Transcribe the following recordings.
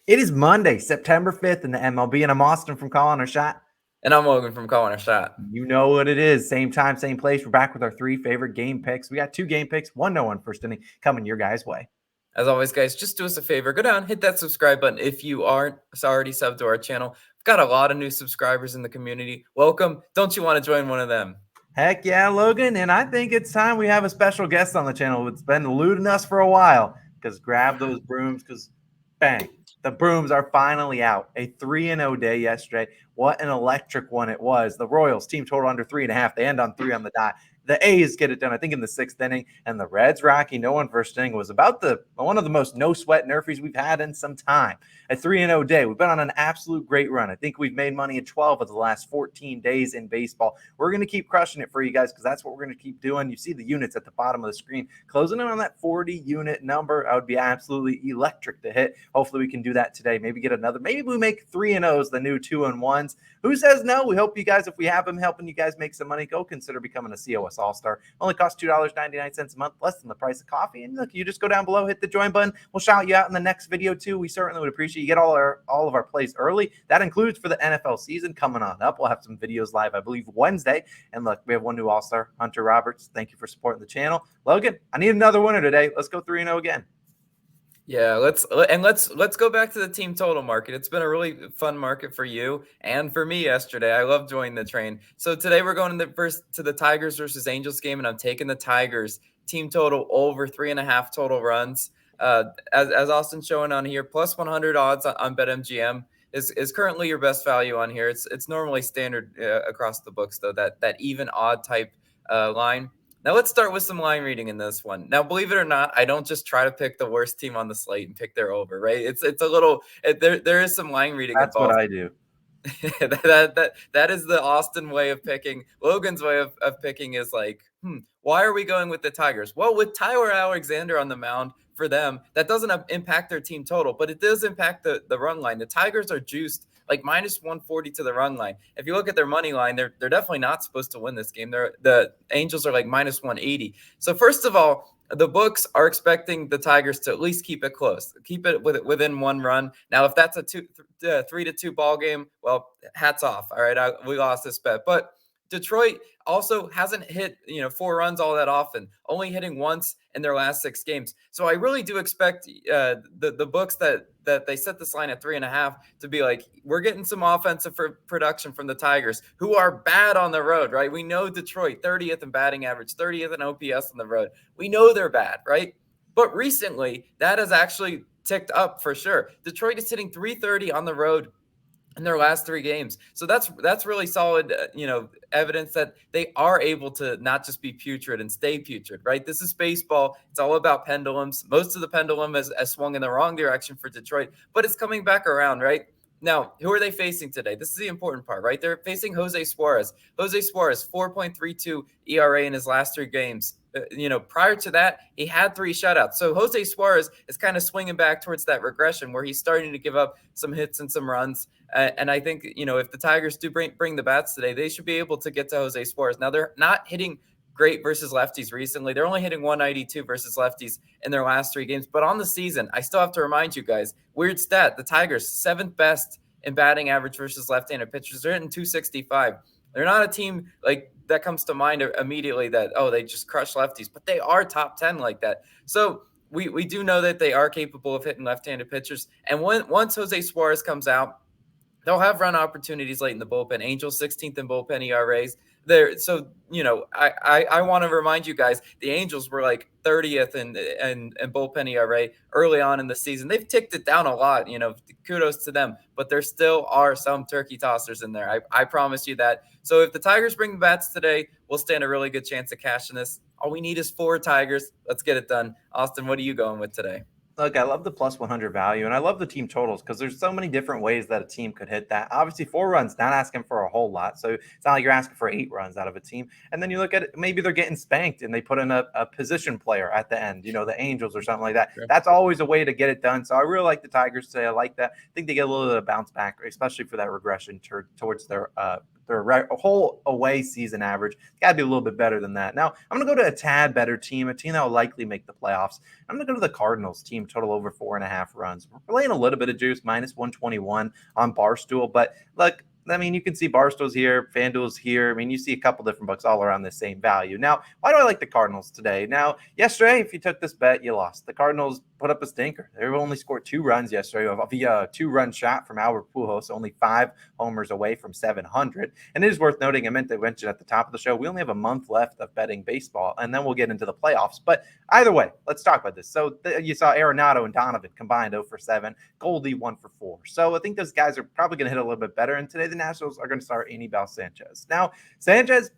It is Monday, September 5th in the MLB, and I'm Austin from Calling Our Shot. And I'm Logan from Calling a Shot. You know what it is. Same time, same place. We're back with our three favorite game picks. We got two game picks, 1-1 first inning coming your guys' way. As always, guys, just do us a favor. Go down, hit that subscribe button if you aren't already subbed to our channel. We've got a lot of new subscribers in the community. Welcome. Don't you want to join one of them? Heck yeah, Logan. And I think it's time we have a special guest on the channel. It's been eluding us for a while because grab those brooms because bang, the brooms are finally out. A 3-0 day yesterday. What an electric one it was. The Royals team total under 3.5. They end on 3 on the dot. The A's get it done, I think, in the 6th inning, and the Reds Rocky no-one first inning was about one of the most no-sweat NRFIs we've had in some time. A 3-0 day. We've been on an absolute great run. I think we've made money in 12 of the last 14 days in baseball. We're going to keep crushing it for you guys because that's what we're going to keep doing. You see the units at the bottom of the screen. Closing in on that 40-unit number, that would be absolutely electric to hit. Hopefully we can do that today. Maybe get another. Maybe we make 3-0s, the new 2-1s. Who says no? We hope you guys, if we have them helping you guys make some money, go consider becoming a COS All-Star. Only costs $2.99 a month, less than the price of coffee. And look, you just go down below, hit the join button. We'll shout you out in the next video too. We certainly would appreciate you get all of our plays early. That includes for the NFL season coming on up. We'll have some videos live, I believe, Wednesday. And look, we have one new All-Star, Hunter Roberts. Thank you for supporting the channel. Logan, I need another winner today. Let's go 3-0 again. Yeah, let's go back to the team total market. It's been a really fun market for you and for me yesterday. I love joining the train. So today we're going to the Tigers versus Angels game, and I'm taking the Tigers team total over 3.5 total runs. As Austin's showing on here, plus 100 odds on BetMGM is currently your best value on here. It's normally standard across the books though, that even odd type line. Now let's start with some line reading in this one. Now, believe it or not, I don't just try to pick the worst team on the slate and pick their over, right? It's a little there is some line reading That's involved. what I do. that is the Austin way of picking. Logan's way of picking is like, why are we going with the Tigers? Well, with Tyler Alexander on the mound for them, that doesn't impact their team total, but it does impact the run line. The Tigers are juiced like minus 140 to the run line. If you look at their money line, they're definitely not supposed to win this game. The Angels are like minus 180. So first of all, the books are expecting the Tigers to at least keep it close, keep it within one run. Now, if that's a 3-2 ball game, well, hats off. All right, we lost this bet, but Detroit also hasn't hit 4 runs all that often, only hitting once in their last 6 games. So I really do expect the books that they set this line at 3.5 to be like, we're getting some offensive production from the Tigers, who are bad on the road, right? We know Detroit 30th in batting average, 30th in OPS on the road. We know they're bad, right? But recently that has actually ticked up for sure. Detroit is hitting 330 on the road in their last 3 games. So that's really solid, evidence that they are able to not just be putrid and stay putrid, right? This is baseball. It's all about pendulums. Most of the pendulum has swung in the wrong direction for Detroit, but it's coming back around, right? Now, who are they facing today? This is the important part, right? They're facing Jose Suarez. Jose Suarez, 4.32 ERA in his last 3 games. Prior to that, he had 3 shutouts. So Jose Suarez is kind of swinging back towards that regression where he's starting to give up some hits and some runs. And I think, if the Tigers do bring the bats today, they should be able to get to Jose Suarez. Now, they're not hitting great versus lefties recently. They're only hitting 192 versus lefties in their last 3 games. But on the season, I still have to remind you guys, weird stat, the Tigers, 7th best in batting average versus left-handed pitchers. They're hitting 265. They're not a team like that comes to mind immediately that, they just crush lefties, but they are top 10 like that. So we do know that they are capable of hitting left-handed pitchers. And once Jose Suarez comes out, they'll have run opportunities late in the bullpen. Angels 16th in bullpen ERAs. So I want to remind you guys, the Angels were like 30th in bullpen ERA early on in the season. They've ticked it down a lot. Kudos to them, but there still are some turkey tossers in there. I promise you that. So if the Tigers bring the bats today, we'll stand a really good chance of cashing this. All we need is 4 Tigers. Let's get it done. Austin, what are you going with today? Look, I love the plus 100 value, and I love the team totals because there's so many different ways that a team could hit that. Obviously, 4 runs, not asking for a whole lot. So it's not like you're asking for 8 runs out of a team. And then you look at it, maybe they're getting spanked and they put in a position player at the end, the Angels or something like that. Sure. That's always a way to get it done. So I really like the Tigers today. I like that. I think they get a little bit of bounce back, especially for that regression towards their a whole away season average. Got to be a little bit better than that. Now, I'm going to go to a tad better team, a team that will likely make the playoffs. I'm going to go to the Cardinals team, total over 4.5 runs. We're laying a little bit of juice, minus 121 on Barstool. But look, I mean, you can see Barstool's here, FanDuel's here. I mean, you see a couple different books all around the same value. Now, why do I like the Cardinals today? Now, yesterday, if you took this bet, you lost. The Cardinals put up a stinker. They only scored 2 runs yesterday via a 2-run shot from Albert Pujols, only 5 homers away from 700. And it is worth noting, I meant to mention at the top of the show, we only have a month left of betting baseball, and then we'll get into the playoffs. But either way, let's talk about this. So you saw Arenado and Donovan combined 0 for 7, Goldie 1 for 4. So I think those guys are probably going to hit a little bit better. And today the Nationals are going to start Anibal Sanchez. Now, Sanchez,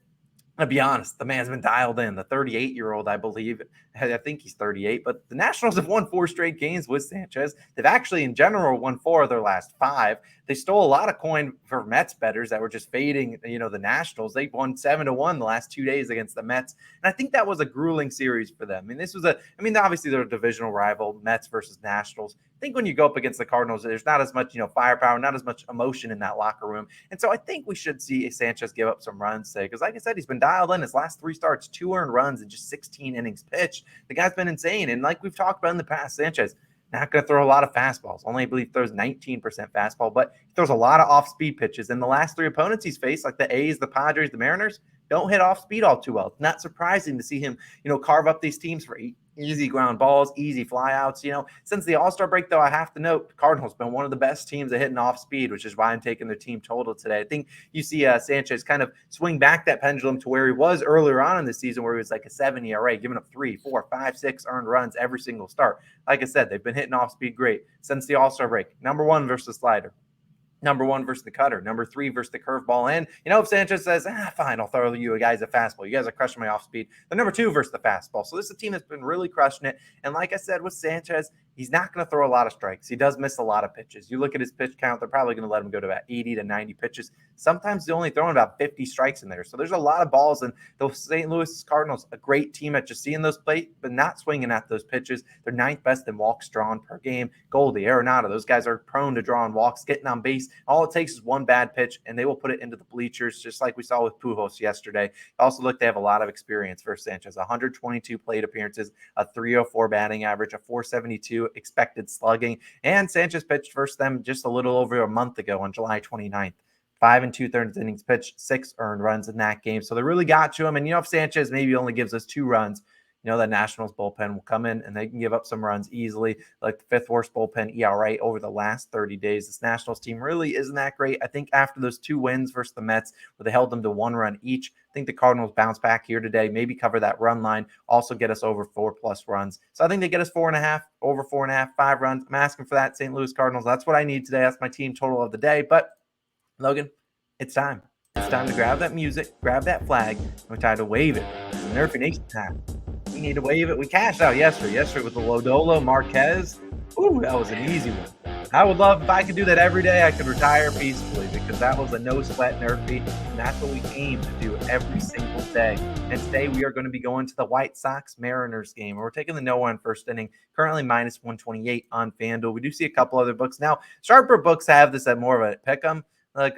I'll be honest, the man's been dialed in. The 38-year-old, I believe, I think he's 38, but the Nationals have won 4 straight games with Sanchez. They've actually, in general, won 4 of their last 5. They stole a lot of coin for Mets bettors that were just fading, the Nationals. They won 7-1 the last 2 days against the Mets, and I think that was a grueling series for them. I mean, obviously they're a divisional rival, Mets versus Nationals. I think when you go up against the Cardinals, there's not as much, firepower, not as much emotion in that locker room. And so I think we should see Sanchez give up some runs today because, like I said, he's been dialed in. His last 3 starts, 2 earned runs in just 16 innings pitched. The guy's been insane. And like we've talked about in the past, Sanchez, not going to throw a lot of fastballs. Only, I believe, throws 19% fastball, but he throws a lot of off-speed pitches. And the last 3 opponents he's faced, like the A's, the Padres, the Mariners, don't hit off speed all too well. It's not surprising to see him, carve up these teams for easy ground balls, easy flyouts. Since the All-Star break, though, I have to note, Cardinals been one of the best teams at hitting off speed, which is why I'm taking their team total today. I think you see Sanchez kind of swing back that pendulum to where he was earlier on in the season, where he was like a 7 ERA, giving up 3, 4, 5, 6 earned runs every single start. Like I said, they've been hitting off speed great since the All-Star break. Number 1 versus slider. Number 1 versus the cutter. Number 3 versus the curveball. And, if Sanchez says, fine, I'll throw you guys a fastball. You guys are crushing my off speed. The number 2 versus the fastball. So this is a team that's been really crushing it. And like I said with Sanchez, he's not going to throw a lot of strikes. He does miss a lot of pitches. You look at his pitch count, they're probably going to let him go to about 80 to 90 pitches. Sometimes they're only throwing about 50 strikes in there. So there's a lot of balls. And the St. Louis Cardinals, a great team at just seeing those plate, but not swinging at those pitches. They're 9th best in walks drawn per game. Goldie, Arenado, those guys are prone to drawing walks, getting on base. All it takes is one bad pitch, and they will put it into the bleachers, just like we saw with Pujols yesterday. Also, look, they have a lot of experience for Sanchez. 122 plate appearances, a 304 batting average, a 472 expected slugging, and Sanchez pitched versus them just a little over a month ago on July 29th. 5 2/3 innings pitched, 6 earned runs in that game. So they really got to him. And, if Sanchez maybe only gives us 2 runs, that Nationals bullpen will come in and they can give up some runs easily. Like the 5th worst bullpen ERA over the last 30 days. This Nationals team really isn't that great. I think after those 2 wins versus the Mets, where they held them to 1 run each, I think the Cardinals bounce back here today, maybe cover that run line, also get us over 4+ runs. So I think they get us 4.5, over 4.5, 5 runs. I'm asking for that, St. Louis Cardinals. That's what I need today. That's my team total of the day. But Logan, it's time. It's time to grab that music, grab that flag, and we're time to wave it. It's the NRFI Nation time. We need to wave it. We cashed out yesterday with the Lodolo Marquez. Ooh, that was an easy one. I would love if I could do that every day. I could retire peacefully because that was a no sweat NRFI, and that's what we aim to do every single day. And today we are going to be going to the White Sox Mariners game. We're taking the no-one first inning, currently minus 128 on FanDuel. We do see a couple other books now. Sharper books have this at more of a pick 'em. Like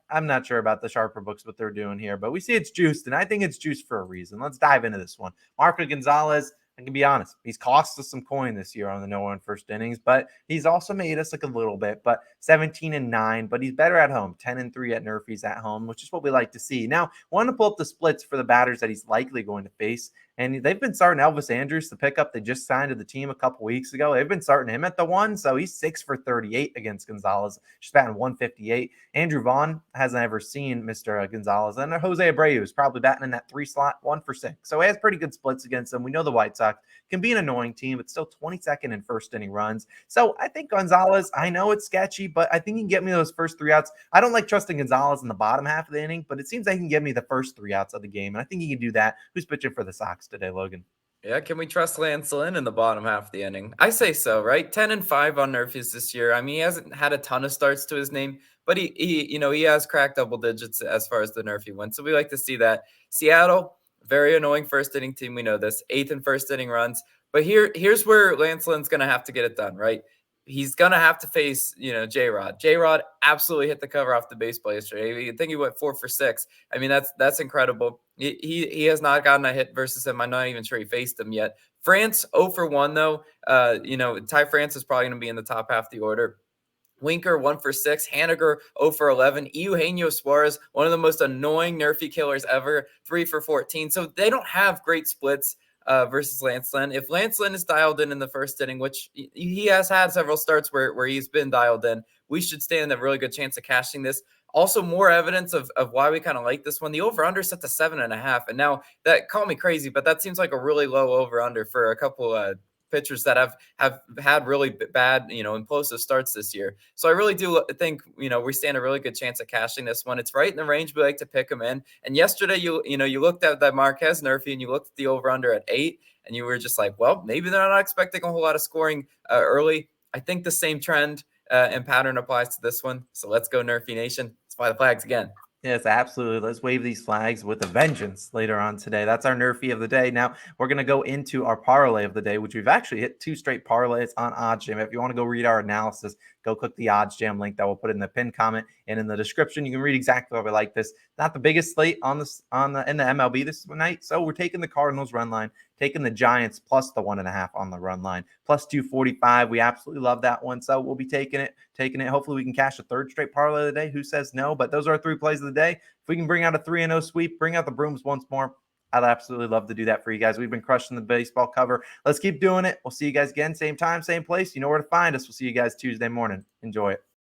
I'm not sure about the Sharper books, what they're doing here, but we see it's juiced, and I think it's juiced for a reason. Let's dive into this one. Marco Gonzalez, I can be honest, he's cost us some coin this year on the no-one first innings, but he's also made us look a little bit. But 17-9, but he's better at home. 10-3 at NRFIs at home, which is what we like to see. Now, I want to pull up the splits for the batters that he's likely going to face. And they've been starting Elvis Andrus, the pickup they just signed to the team a couple weeks ago. They've been starting him at the 1, so he's 6 for 38 against Gonzalez. Just batting 158. Andrew Vaughn hasn't ever seen Mr. Gonzalez. And Jose Abreu is probably batting in that 3 slot, 1 for 6. So he has pretty good splits against them. We know the White Sox can be an annoying team, but still 22nd in first inning runs. So I think Gonzalez, I know it's sketchy, but I think he can get me those first 3 outs. I don't like trusting Gonzalez in the bottom half of the inning, but it seems like he can get me the first 3 outs of the game. And I think he can do that. Who's pitching for the Sox today, Logan? Yeah, can we trust Lance Lynn in the bottom half of the inning? I say so, right? 10-5 on NRFIs this year. I mean, he hasn't had a ton of starts to his name, but he has cracked double digits as far as the NRFI wins. So we like to see that. Seattle, very annoying first inning team. We know this. 8th in first inning runs. But here's where Lance Lynn's going to have to get it done, right? he's going to have to face, J-Rod. J-Rod absolutely hit the cover off the baseball yesterday. I think he went 4 for 6. I mean, that's incredible. He has not gotten a hit versus him. I'm not even sure he faced him yet. France 0 for 1 though. Ty France is probably going to be in the top half of the order. Winker 1 for 6, Haniger 0 for 11, Eugenio Suarez, one of the most annoying NRFI killers ever, 3 for 14. So they don't have great splits versus Lance Lynn. If Lance Lynn is dialed in the first inning, which he has had several starts where he's been dialed in, we should stand a really good chance of cashing this. Also, more evidence of why we kind of like this one. The over-under set to 7.5. And now, that, call me crazy, but that seems like a really low over-under for a couple pitchers that have had really bad, implosive starts this year. So I really do think, we stand a really good chance of cashing this one. It's right in the range we like to pick them in. And yesterday, you looked at that Marquez NRFI and you looked at the over-under at 8, and you were just like, well, maybe they're not expecting a whole lot of scoring early. I think the same trend and pattern applies to this one. So let's go NRFI Nation. Let's fly the flags again. Yes, absolutely. Let's wave these flags with a vengeance later on today. That's our NRFI of the day. Now we're going to go into our parlay of the day, which we've actually hit 2 straight parlays on OddsJam. If you want to go read our analysis, go click the OddsJam link that we'll put in the pinned comment and in the description. You can read exactly why we like this. Not the biggest slate in the MLB this night, so we're taking the Cardinals run line, taking the Giants plus the 1.5 on the run line, plus 245. We absolutely love that one, so we'll be taking it. Hopefully we can cash a 3rd straight parlay of the day. Who says no? But those are our 3 plays of the day. If we can bring out a 3-0 sweep, bring out the brooms once more, I'd absolutely love to do that for you guys. We've been crushing the baseball cover. Let's keep doing it. We'll see you guys again, same time, same place. You know where to find us. We'll see you guys Tuesday morning. Enjoy it.